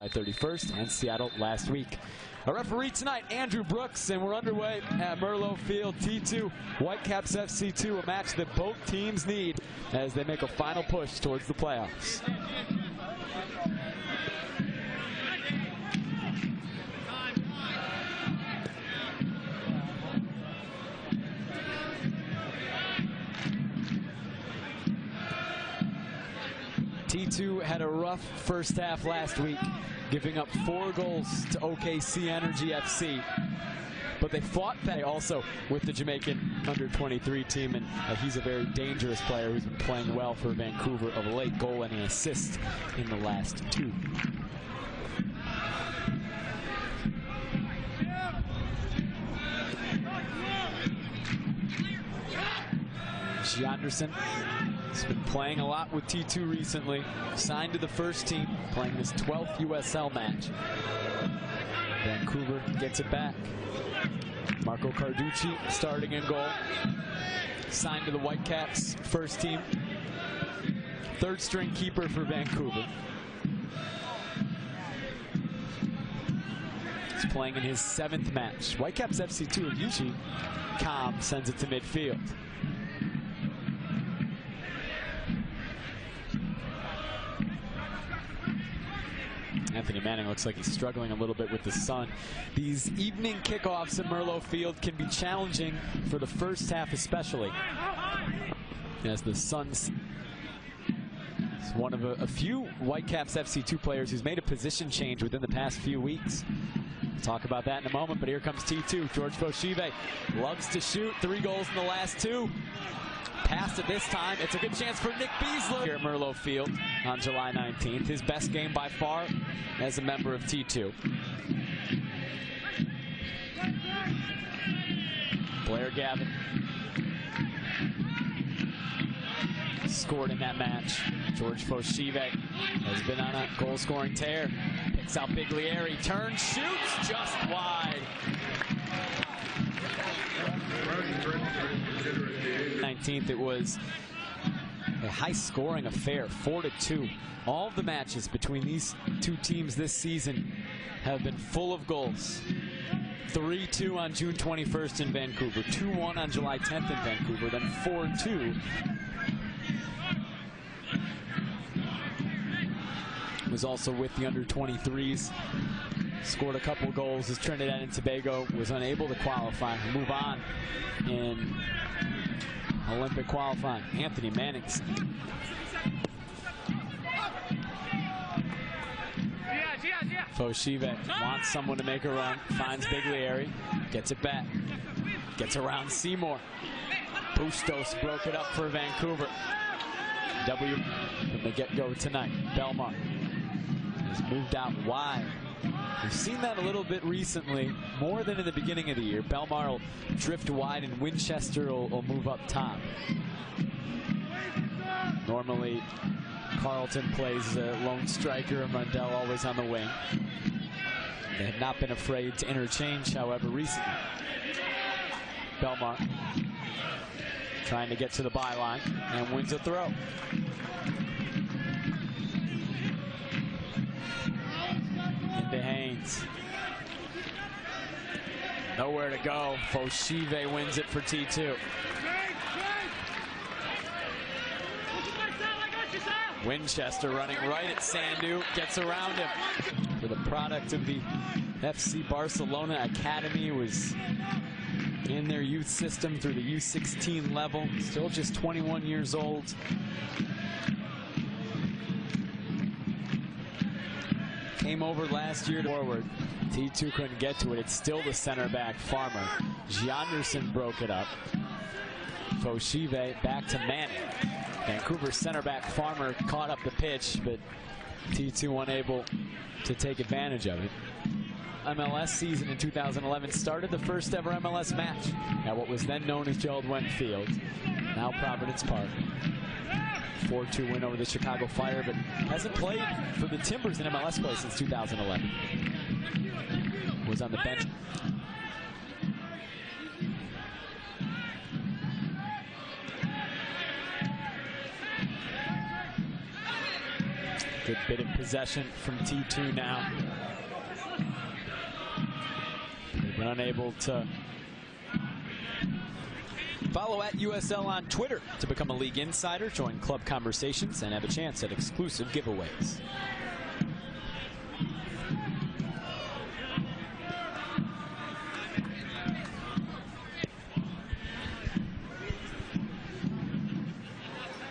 31st and Seattle last week. Our referee tonight, Andrew Brooks, and we're underway at Merlo Field. T2 Whitecaps FC2, a match that both teams need as they make a final push towards the playoffs. T2 had a rough first half last week, giving up 4 goals to OKC Energy FC. But they fought back also with the Jamaican under-23 team, and he's a very dangerous player who's been playing well for Vancouver of late. Goal and an assist in the last 2. Anderson has been playing a lot with T2 recently. Signed to the first team, playing his 12th USL match. Vancouver gets it back. Marco Carducci starting in goal. Signed to the Whitecaps first team. 3rd string keeper for Vancouver. He's playing in his 7th match. Whitecaps FC2 of Yuchi. Kam sends it to midfield. Anthony Manning looks like he's struggling a little bit with the sun. These evening kickoffs at Merlo Field can be challenging for the first half especially, as the Suns is one of a few Whitecaps FC2 players who's made a position change within the past few weeks. We'll talk about that in a moment, but here comes T2. George Fochive loves to shoot. 3 goals in the last 2. Passed it this time. It's a good chance for Nick Beasler here at Merlo Field on July 19th. His best game by far as a member of T2. Blair Gavin scored in that match. George Fochive has been on a goal-scoring tear. Picks out Biglieri, turns, shoots just wide. 19th, it was a high-scoring affair, 4-2. All of the matches between these two teams this season have been full of goals. 3-2 on June 21st in Vancouver, 2-1 on July 10th in Vancouver, then 4-2. Was also with the under-23s. Scored a couple goals as Trinidad and Tobago was unable to qualify and move on in Olympic qualifying. Anthony Manning. Fochive wants someone to make a run, finds Biglieri, gets it back, gets around Seymour. Bustos broke it up for Vancouver. W from the get-go tonight. Belmar has moved out wide. We've seen that a little bit recently, more than in the beginning of the year. Belmar will drift wide and Winchester will move up top. Normally, Carlton plays a lone striker and Rundell always on the wing. They have not been afraid to interchange, however, recently. Belmar trying to get to the byline and wins a throw. Into Haynes. Nowhere to go. Fochive wins it for T2. Winchester running right at Sandu, gets around him. For the product of the FC Barcelona Academy, was in their youth system through the U16 level. Still just 21 years old. Came over last year forward. T2 couldn't get to it. It's still the center back, Farmer. Gianderson broke it up. Fochive back to Manning. Vancouver center back Farmer caught up the pitch, but T2 unable to take advantage of it. MLS season in 2011 started the first ever MLS match at what was then known as Gerald Wendt Field, now Providence Park. 4-2 win over the Chicago Fire, but hasn't played for the Timbers in MLS play since 2011. Was on the bench. Good bit of possession from T2 now. They've been unable to. Follow at USL on Twitter to become a league insider, join club conversations, and have a chance at exclusive giveaways.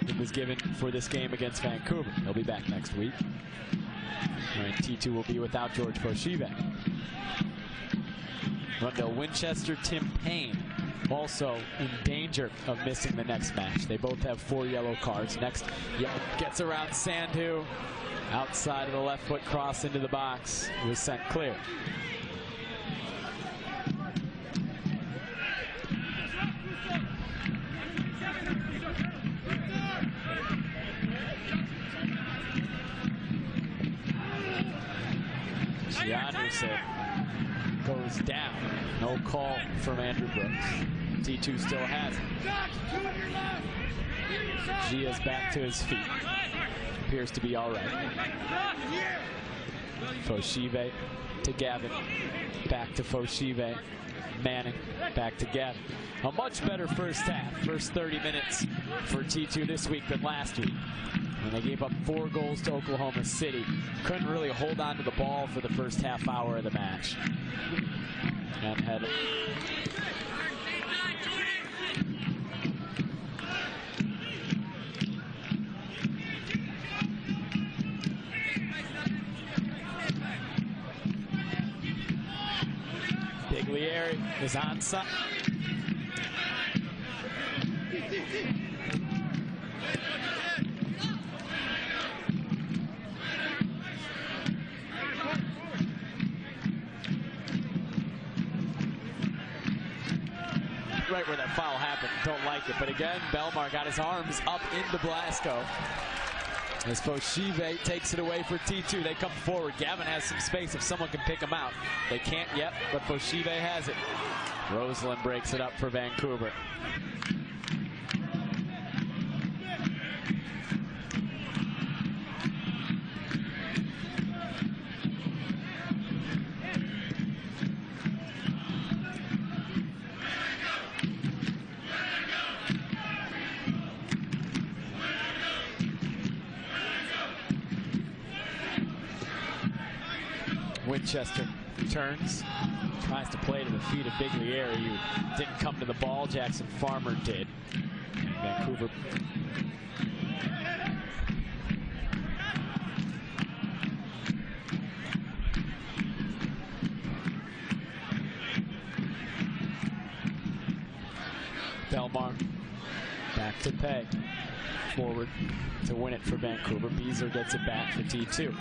It was given for this game against Vancouver. He'll be back next week. And T2 will be without George Fochive. Rundell Winchester, Tim Payne also in danger of missing the next match. They both have 4 yellow cards. Next, gets around Sandhu. Outside of the left foot cross into the box. It was sent clear. Anderson goes down. No call from Andrew Brooks. T2 still has it. Gia's back to his feet. Appears to be all right. Fochive to Gavin. Back to Fochive. Manning back to Gavin. A much better first half. First 30 minutes for T2 this week than last week, when they gave up 4 goals to Oklahoma City. Couldn't really hold on to the ball for the first half hour of the match. And had Biglieri is onside. Right where that foul happened. Don't like it. But again, Belmar got his arms up into Blasco. As Fochive takes it away for T2. They come forward. Gavin has some space if someone can pick him out. They can't yet, but Fochive has it. Roseland breaks it up for Vancouver. Winchester turns, tries to play to the feet of Biglieri, who didn't come to the ball. Jackson Farmer did. And Vancouver Belmar back to Pay. Forward to win it for Vancouver. Beasley gets it back for T2.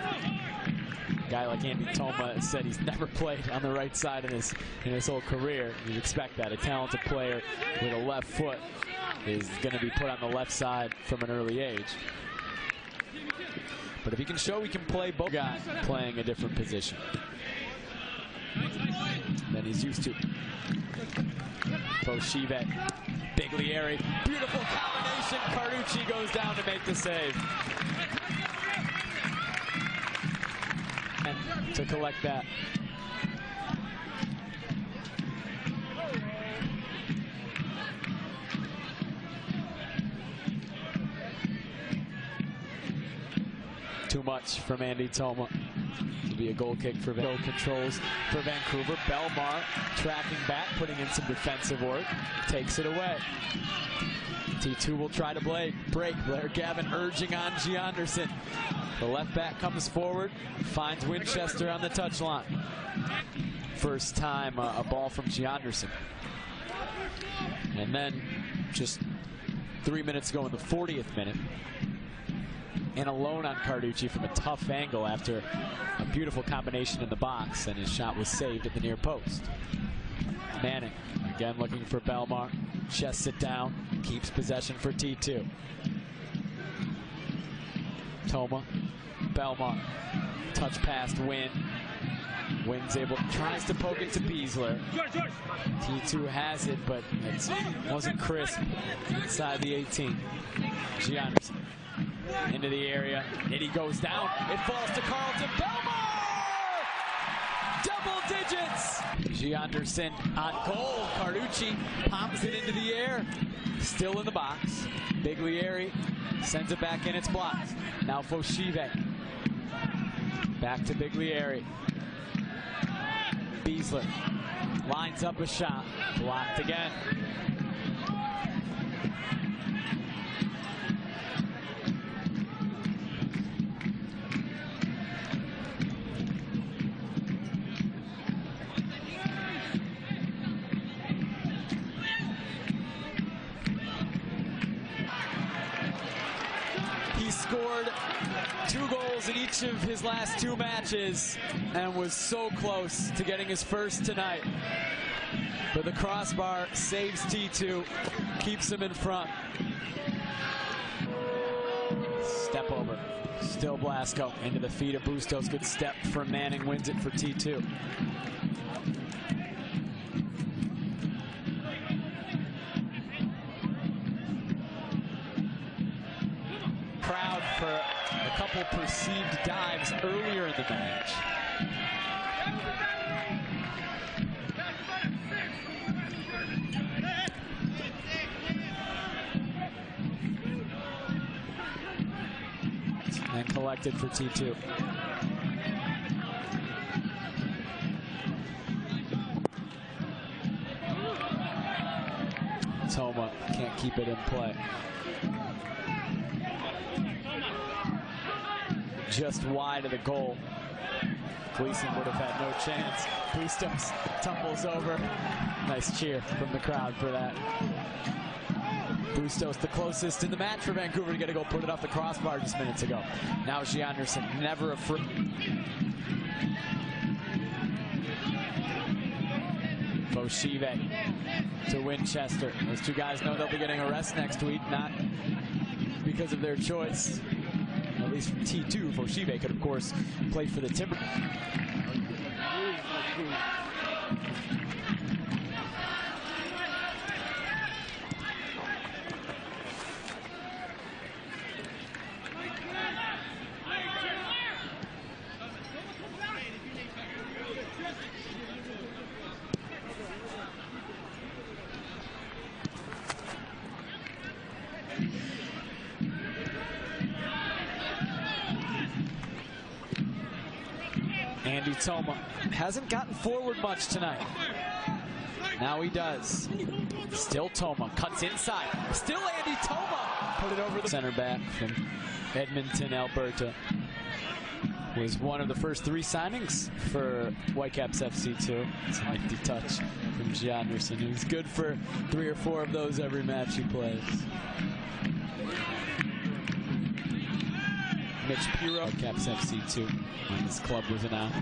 Guy like Andy Toma said he's never played on the right side in his whole career. You'd expect that. A talented player with a left foot is going to be put on the left side from an early age. But if he can show he can play both guys playing a different position than he's used to. Fochive, Biglieri, beautiful combination. Carducci goes down to make the save. And to collect that. Too much from Andy Toma. To be a goal kick for no controls for Vancouver. Belmar tracking back, putting in some defensive work, takes it away. T2 will try to break. Blair Gavin urging on Gianderson. The left back comes forward, finds Winchester on the touchline. First time a ball from Gianderson. And then just 3 minutes ago in the 40th minute, and alone on Carducci from a tough angle after a beautiful combination in the box, and his shot was saved at the near post. Manning again looking for Belmar, chests it down, keeps possession for T2. Toma, Belmar, touch past Wynn. Wynn's tries to poke it to Beasler. T2 has it, but it wasn't crisp inside the 18. Gianderson into the area. Nitty goes down. It falls to Carlton. Belmar! Double digits! Gianderson on goal. Carducci palms it into the air. Still in the box. Biglieri sends it back in. It's blocked. Now Fochive. Back to Biglieri. Beasler lines up a shot. Blocked again. He scored 2 goals in each of his last 2 matches and was so close to getting his first tonight. But the crossbar saves T2, keeps him in front. Step over. Still Blasco into the feet of Bustos. Good step for Manning, wins it for T2. Crowd for a couple perceived dives earlier in the match. And collected for T2. Toma can't keep it in play. Just wide of the goal. Gleason would have had no chance. Bustos tumbles over. Nice cheer from the crowd for that. Bustos the closest in the match for Vancouver to get a goal, put it off the crossbar just minutes ago. Now Gianderson, never afraid. Fochive to Winchester. Those 2 guys know they'll be getting a rest next week, not because of their choice. At least from T2, Fochive could, of course, play for the Timbers. Andy Toma hasn't gotten forward much tonight. Now he does. Still Toma, cuts inside. Still Andy Toma. Put it over the center back from Edmonton, Alberta. Was one of the first 3 signings for Whitecaps FC2. It's a nifty touch from Gianderson. He's good for 3 or 4 of those every match he plays. Mitch Piro, Whitecaps FC2, when this club was announced.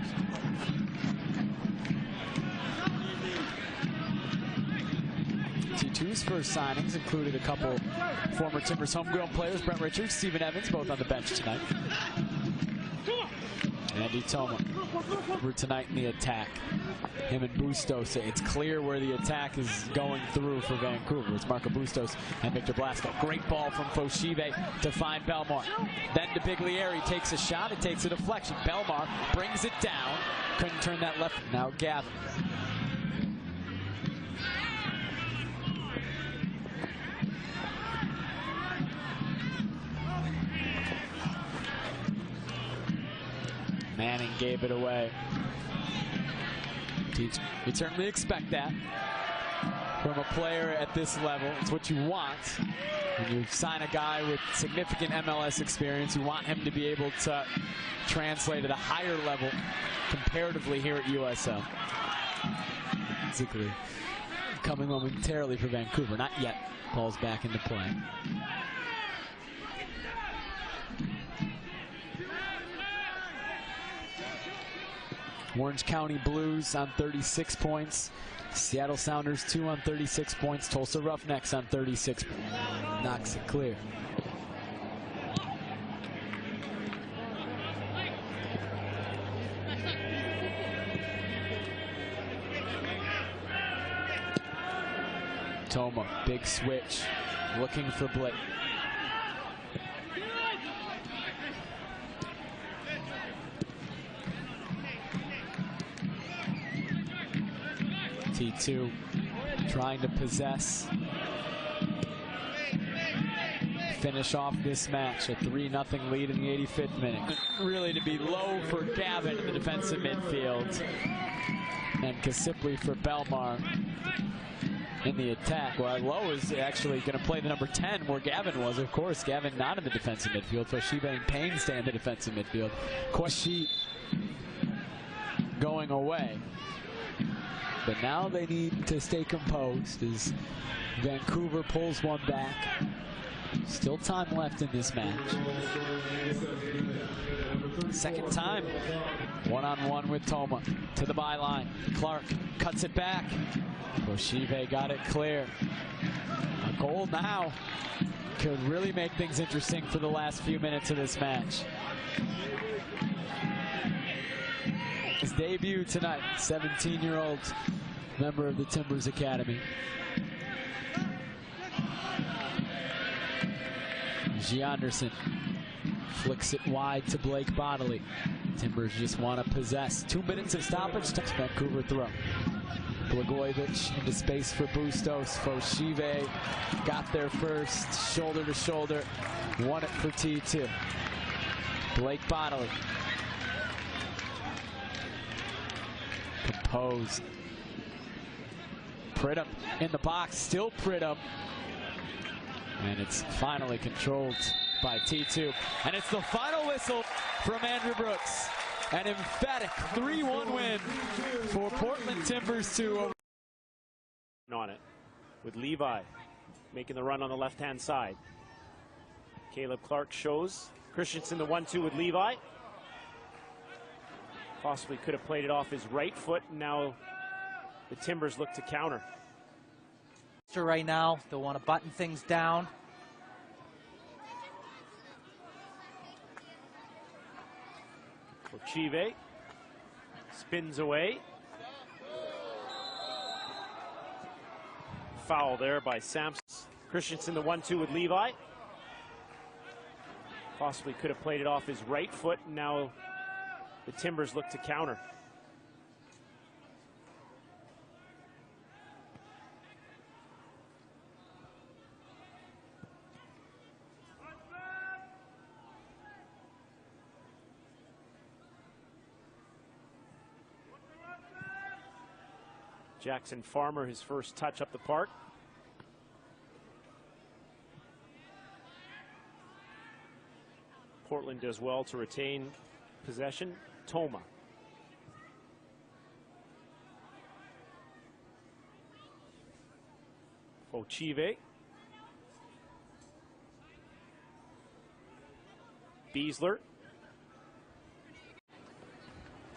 T2's first signings included a couple former Timbers homegrown players, Brent Richards, Stephen Evans, both on the bench tonight. Andy Toma for tonight in the attack. Him and Bustos. It's clear where the attack is going through for Vancouver. It's Marco Bustos and Victor Blasco. Great ball from Fochive to find Belmar. Then to Biglieri, takes a shot. It takes a deflection. Belmar brings it down. Couldn't turn that left. Now Gav. Manning gave it away. You'd certainly expect that from a player at this level. It's what you want. When you sign a guy with significant MLS experience, you want him to be able to translate at a higher level comparatively here at USL. Basically coming momentarily for Vancouver. Not yet. Ball's back into play. Orange County Blues on 36 points. Seattle Sounders 2 on 36 points. Tulsa Roughnecks on 36 points. Knocks it clear. Toma, big switch, looking for Blake. T2 trying to possess, finish off this match. A 3-0 lead in the 85th minute. Really to be low for Gavin in the defensive midfield, and Kasipli for Belmar in the attack. Well, Lowe is actually going to play the number 10 where Gavin was. Of course, Gavin not in the defensive midfield. Fochive and Payne stay in the defensive midfield. Sheet going away. But now they need to stay composed as Vancouver pulls one back. Still time left in this match. Second time. One-on-one with Toma. To the byline. Clark cuts it back. Fochive got it clear. A goal now could really make things interesting for the last few minutes of this match. His debut tonight, 17-year-old member of the Timbers Academy. Gianderson flicks it wide to Blake Bodley. Timbers just want to possess. 2 minutes of stoppage. Vancouver throw. Blagojevich into space for Bustos. Fochive got there first, shoulder to shoulder. Won it for T2. Blake Bodley. Composed. Pridham in the box, still Pridham. And it's finally controlled by T2. And it's the final whistle from Andrew Brooks. An emphatic 3-1 win for Portland Timbers 2. On it with Levi making the run on the left-hand side. Caleb Clark shows Christensen the 1-2 with Levi. Possibly could have played it off his right foot. Now the Timbers look to counter. Right now, they'll want to button things down. Fochive spins away. Foul there by Samson. Christensen the 1-2 with Levi. Possibly could have played it off his right foot. Now the Timbers look to counter. Jackson Farmer, his first touch up the park. Portland does well to retain possession. Toma. Fochive. Beasler.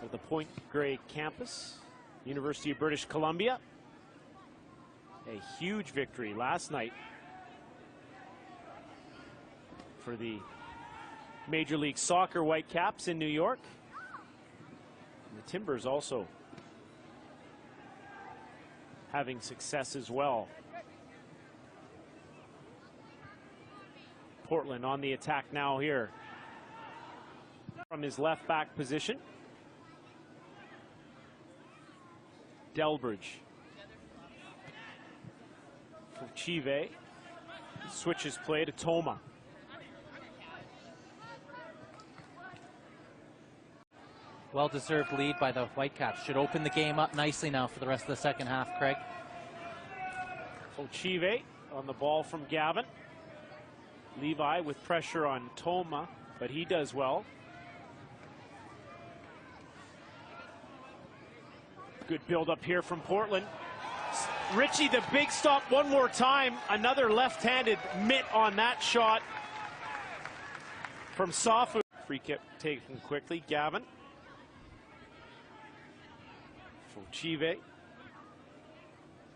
At the Point Grey campus. University of British Columbia. A huge victory last night for the Major League Soccer Whitecaps in New York. And the Timbers also having success as well. Portland on the attack now here from his left back position. Delbridge. Fochive switches play to Toma. Well-deserved lead by the Whitecaps. Should open the game up nicely now for the rest of the second half, Craig. Fochive on the ball from Gavin. Levi with pressure on Toma, but he does well. Good build up here from Portland. Ritchie, the big stop one more time. Another left-handed mitt on that shot from Safu. Free kick taken quickly. Gavin. Fochive.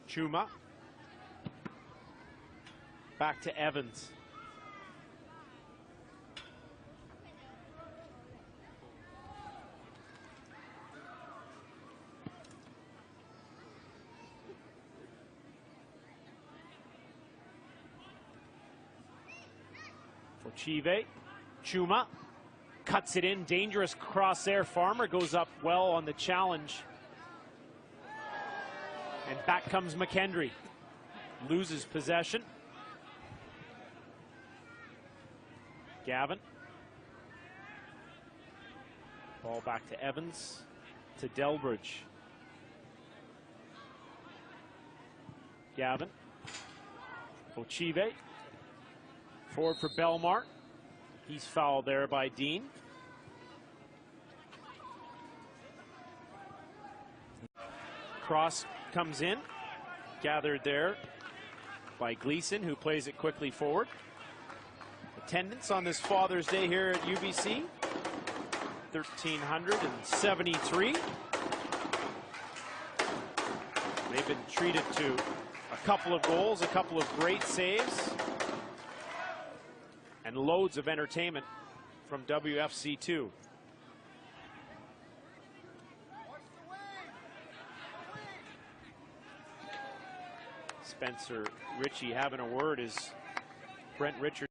Chuma. Back to Evans. Fochive, Chuma cuts it in, dangerous cross there. Farmer goes up well on the challenge. And back comes McKendry. Loses possession. Gavin. Ball back to Evans. To Delbridge. Gavin. Fochive. Forward for Belmar. He's fouled there by Dean. Cross comes in. Gathered there by Gleason, who plays it quickly forward. Attendance on this Father's Day here at UBC, 1,373. They've been treated to a couple of goals, a couple of great saves, and loads of entertainment from WFC2. Spencer Ritchie having a word is Brent Richards.